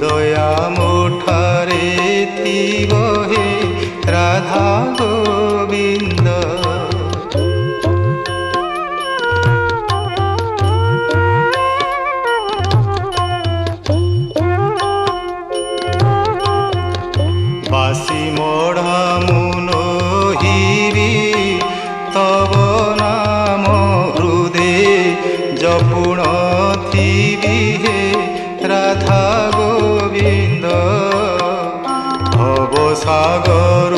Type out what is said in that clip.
দয়া মুঠারে থিব হে রাধা গোবিন্দ। বাসি মোড়া মুনহিবি তব নাম হৃদে জপুণ থিবি হে রাধা গোবিন্দ। ভব সাগর